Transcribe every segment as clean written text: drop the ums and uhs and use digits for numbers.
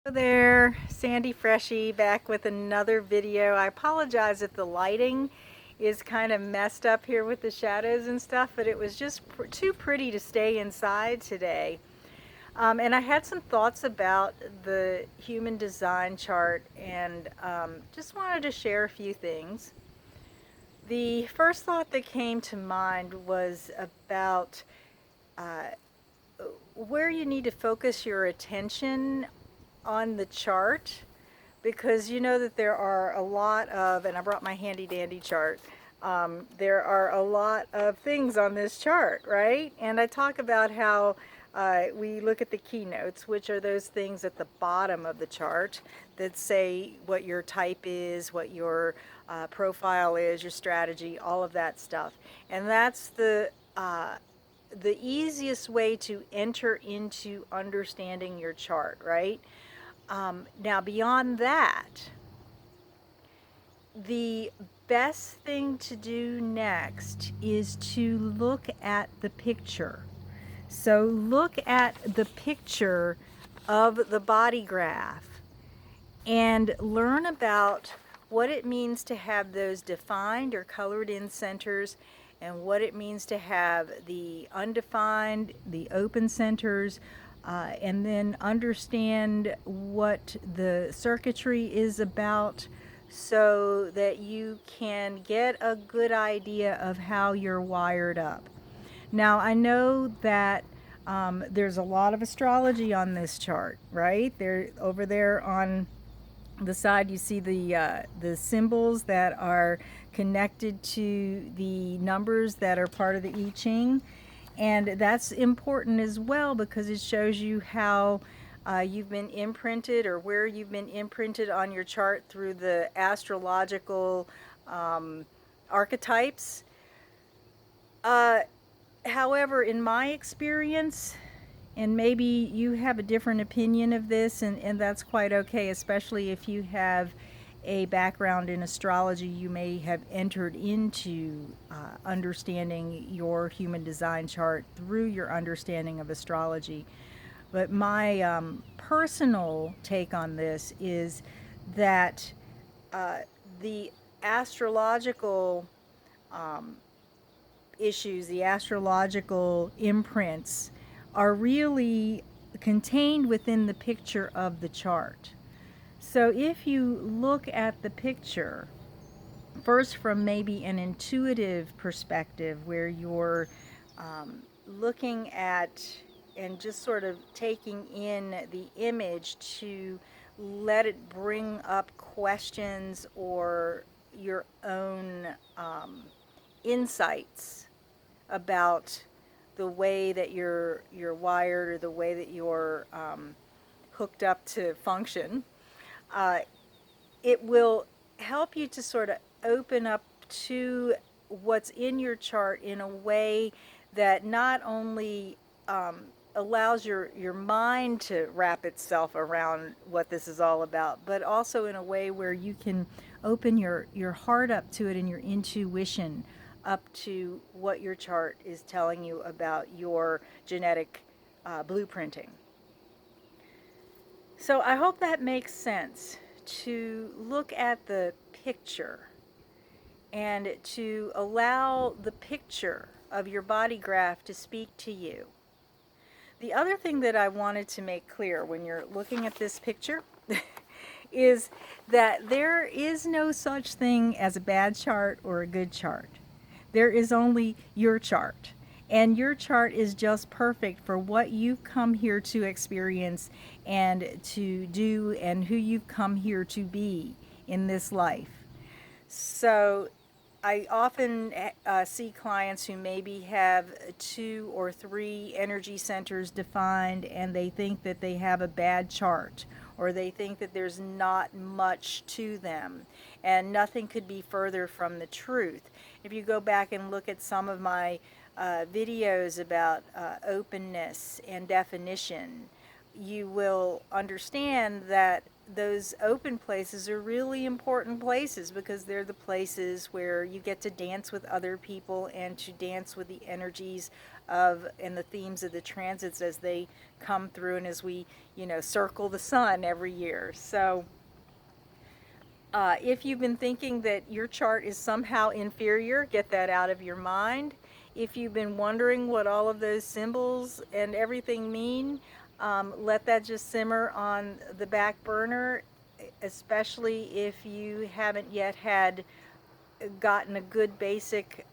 Hello there, Sandy Freshie back with another video. I apologize if the lighting is kind of messed up here with the shadows and stuff, but it was just too pretty to stay inside today. And I had some thoughts about the human design chart and just wanted to share a few things. The first thought that came to mind was about uh, where you need to focus your attention on the chart, because you know that there are a lot of, and I brought my handy dandy chart, there are a lot of things on this chart, right? And I talk about how we look at the keynotes, which are those things at the bottom of the chart that say what your type is, what your profile is, your strategy, all of that stuff. And that's the easiest way to enter into understanding your chart, right? Now, beyond that, the best thing to do next is to look at the picture. So, look at the picture of the body graph and learn about what it means to have those defined or colored in centers, and what it means to have the undefined, the open centers, and then understand what the circuitry is about so that you can get a good idea of how you're wired up. Now, I know that there's a lot of astrology on this chart, right? There, over there on the side, you see the symbols that are connected to the numbers that are part of the I Ching, and that's important as well because it shows you how you've been imprinted, or where you've been imprinted on your chart through the astrological archetypes. Uh, However, in my experience, and maybe you have a different opinion of this, and that's quite okay, especially if you have a background in astrology. You may have entered into understanding your human design chart through your understanding of astrology. But my personal take on this is that uh, the astrological issues, the astrological imprints, are really contained within the picture of the chart. So if you look at the picture, first from maybe an intuitive perspective, where you're looking at and just sort of taking in the image to let it bring up questions or your own insights about the way that you're wired, or the way that you're hooked up to function, uh, it will help you to sort of open up to what's in your chart in a way that not only allows your mind to wrap itself around what this is all about, but also in a way where you can open your heart up to it, and your intuition up to what your chart is telling you about your genetic blueprinting. So I hope that makes sense, to look at the picture and to allow the picture of your body graph to speak to you. The other thing that I wanted to make clear when you're looking at this picture is that there is no such thing as a bad chart or a good chart. There is only your chart. And your chart is just perfect for what you've come here to experience and to do, and who you've come here to be in this life. So I often see clients who maybe have 2 or 3 energy centers defined, and they think that they have a bad chart, or they think that there's not much to them. And nothing could be further from the truth. If you go back and look at some of my videos about openness and definition, you will understand that those open places are really important places because they're the places where you get to dance with other people and to dance with the energies of and the themes of the transits as they come through and as we, circle the sun every year. So if you've been thinking that your chart is somehow inferior, get that out of your mind. If you've been wondering what all of those symbols and everything mean, let that just simmer on the back burner, especially if you haven't yet had gotten a good basic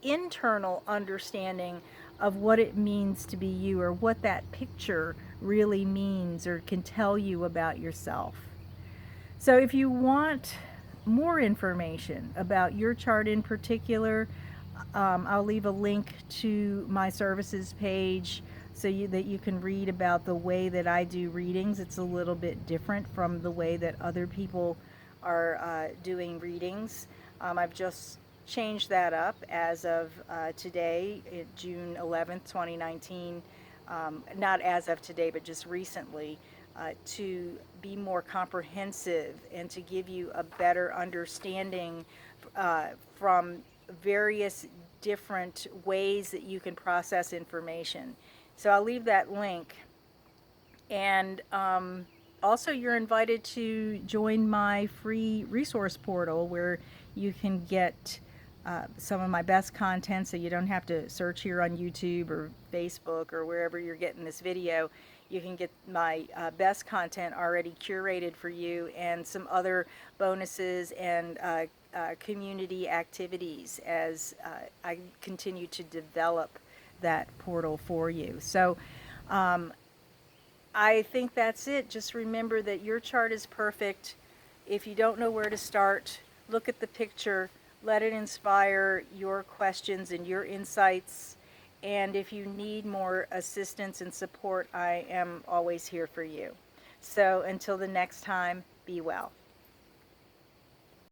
internal understanding of what it means to be you, or what that picture really means or can tell you about yourself. So if you want more information about your chart in particular, I'll leave a link to my services page so that you can read about the way that I do readings. It's a little bit different from the way that other people are doing readings. I've just changed that up as of today, June 11th, 2019. Not as of today, but just recently. To be more comprehensive and to give you a better understanding from various different ways that you can process information. So I'll leave that link. And also, you're invited to join my free resource portal where you can get some of my best content, so you don't have to search here on YouTube or Facebook or wherever you're getting this video. You can get my best content already curated for you, and some other bonuses and community activities as I continue to develop that portal for you. So I think that's it. Just remember that your chart is perfect. If you don't know where to start, look at the picture, let it inspire your questions and your insights. And if you need more assistance and support, I am always here for you. So until the next time, be well.